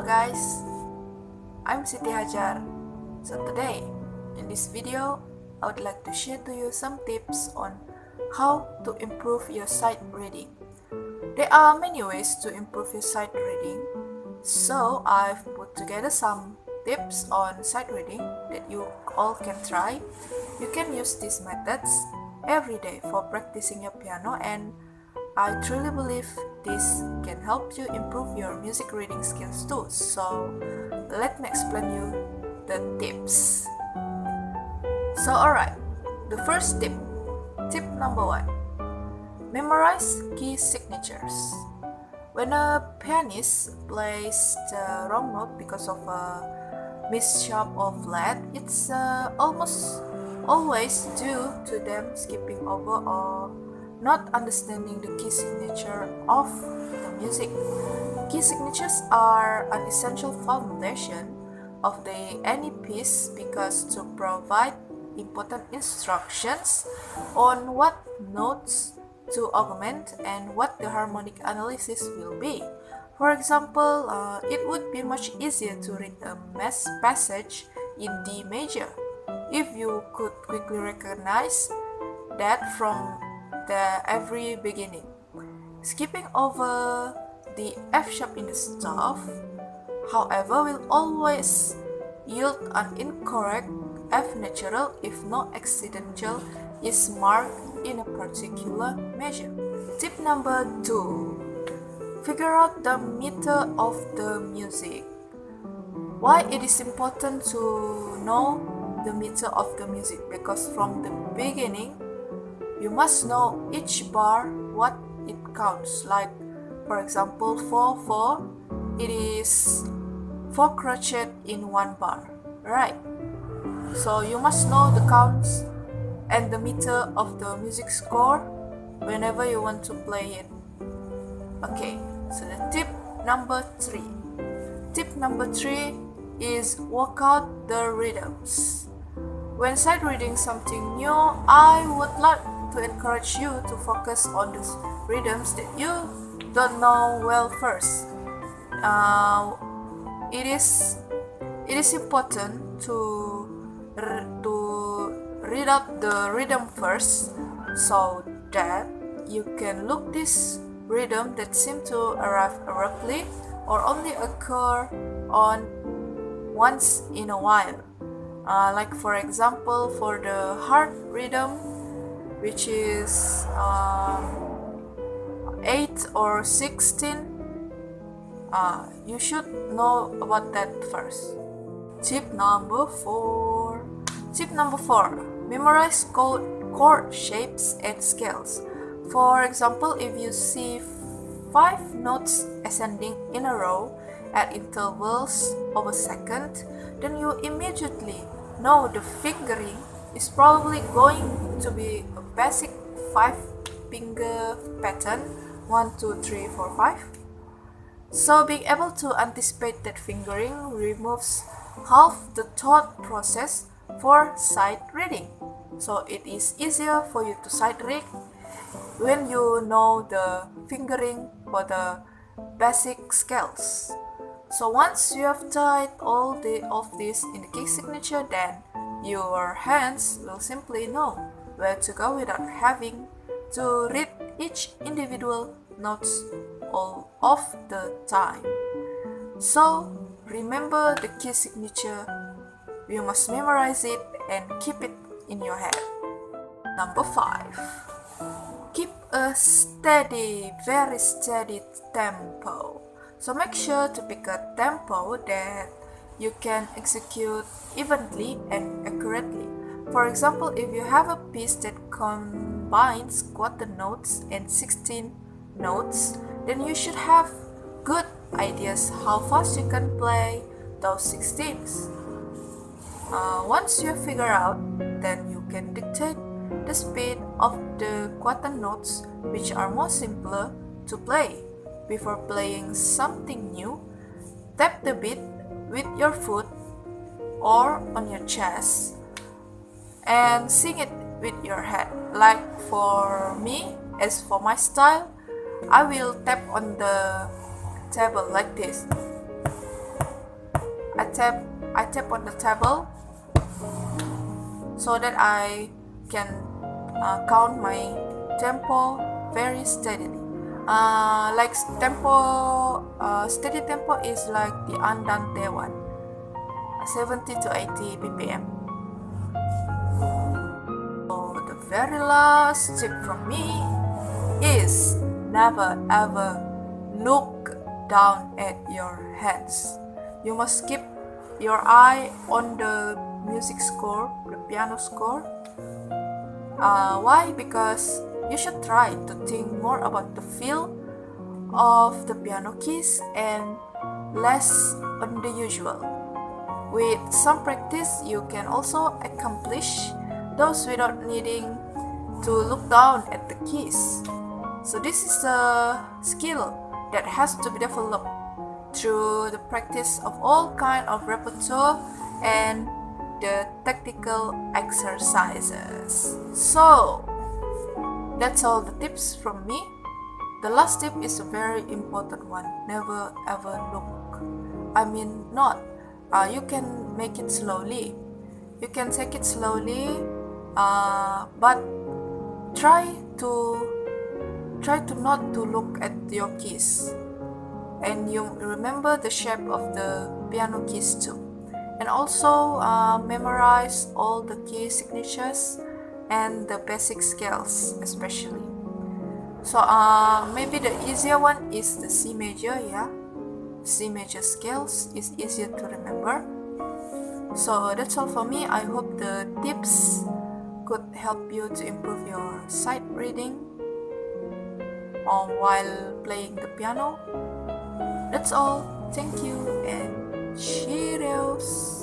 guys, I'm Siti Hajar. So today, in this video, I would like to share to you some tips on how to improve your sight reading. There are many ways to improve your sight reading, so I've put together some tips on sight reading that you all can try. You can use these methods every day for practicing your piano, and I truly believe this can help you improve your music reading skills too. So let me explain you the tips. So alright, the first tip number 1, memorize key signatures. When a pianist plays the wrong note because of a missharp or flat, it's almost always due to them skipping over or not understanding the key signature of the music. Key signatures are an essential foundation of any piece because to provide important instructions on what notes to augment and what the harmonic analysis will be. For example, it would be much easier to read a passage in D major if you could quickly recognize that from the every beginning. Skipping over the F sharp in the staff, however, will always yield an incorrect F natural if no accidental is marked in a particular measure. Tip number 2, figure out the meter of the music. Why it is important to know the meter of the music? Because from the beginning, you must know each bar what it counts. Like for example, 4/4, it is 4 crochet in one bar, right? So you must know the counts and the meter of the music score whenever you want to play it. Okay, so the tip number 3. Tip number 3 is work out the rhythms. When sight reading something new, I would like to encourage you to focus on the rhythms that you don't know well first. It is important to read out the rhythm first, so that you can look this rhythm that seem to arrive abruptly or only occur on once in a while. Like for example, for the hard rhythm, which is 8 or 16, you should know about that first. Tip number 4. Memorize chord shapes and scales. For example, if you see 5 notes ascending in a row at intervals of a second, then you immediately know the fingering is probably going to be a basic 5-finger pattern, 1, 2, 3, 4, 5. So being able to anticipate that fingering removes half the thought process for sight reading. So it is easier for you to sight read when you know the fingering for the basic scales. So once you have tied all of this in the key signature, then your hands will simply know where to go without having to read each individual notes all of the time. So remember the key signature, you must memorize it and keep it in your head. Number 5, keep a very steady tempo. So make sure to pick a tempo that you can execute evenly and accurately. For example, if you have a piece that combines quarter notes and 16 notes, then you should have good ideas how fast you can play those 16s. Once you figure out, then you can dictate the speed of the quarter notes, which are more simpler to play. Before playing something new, tap the beat with your foot or on your chest and sing it with your head. Like for me, as for my style, I will tap on the table like this. I tap on the table so that I can count my tempo very steadily. Like steady tempo is like the andante one, 70 to 80 BPM. So the very last tip from me is never ever look down at your hands. You must keep your eye on the music score, the piano score. Why? Because you should try to think more about the feel of the piano keys and less on the usual. With some practice, you can also accomplish those without needing to look down at the keys. So this is a skill that has to be developed through the practice of all kind of repertoire and the tactical exercises. So that's all the tips from me. The last tip is a very important one. Never ever look. Not. You can make it slowly. You can take it slowly, but try to not to look at your keys, and you remember the shape of the piano keys too, and also memorize all the key signatures and the basic scales especially. So maybe the easier one is the C major. C major scales is easier to remember. So that's all for me. I hope the tips could help you to improve your sight reading while playing the piano. That's all. Thank you and cheerios.